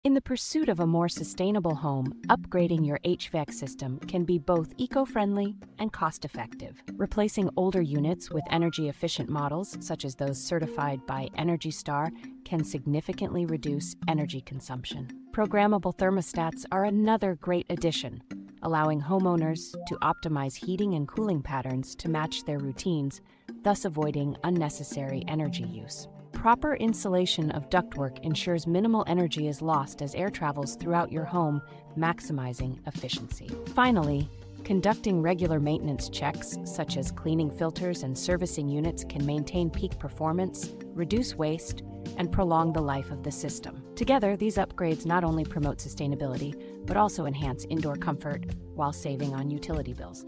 In the pursuit of a more sustainable home, upgrading your HVAC system can be both eco-friendly and cost-effective. Replacing older units with energy-efficient models, such as those certified by Energy Star, can significantly reduce energy consumption. Programmable thermostats are another great addition, allowing homeowners to optimize heating and cooling patterns to match their routines, thus avoiding unnecessary energy use. Proper insulation of ductwork ensures minimal energy is lost as air travels throughout your home, maximizing efficiency. Finally, conducting regular maintenance checks, such as cleaning filters and servicing units, can maintain peak performance, reduce waste, and prolong the life of the system. Together, these upgrades not only promote sustainability, but also enhance indoor comfort while saving on utility bills.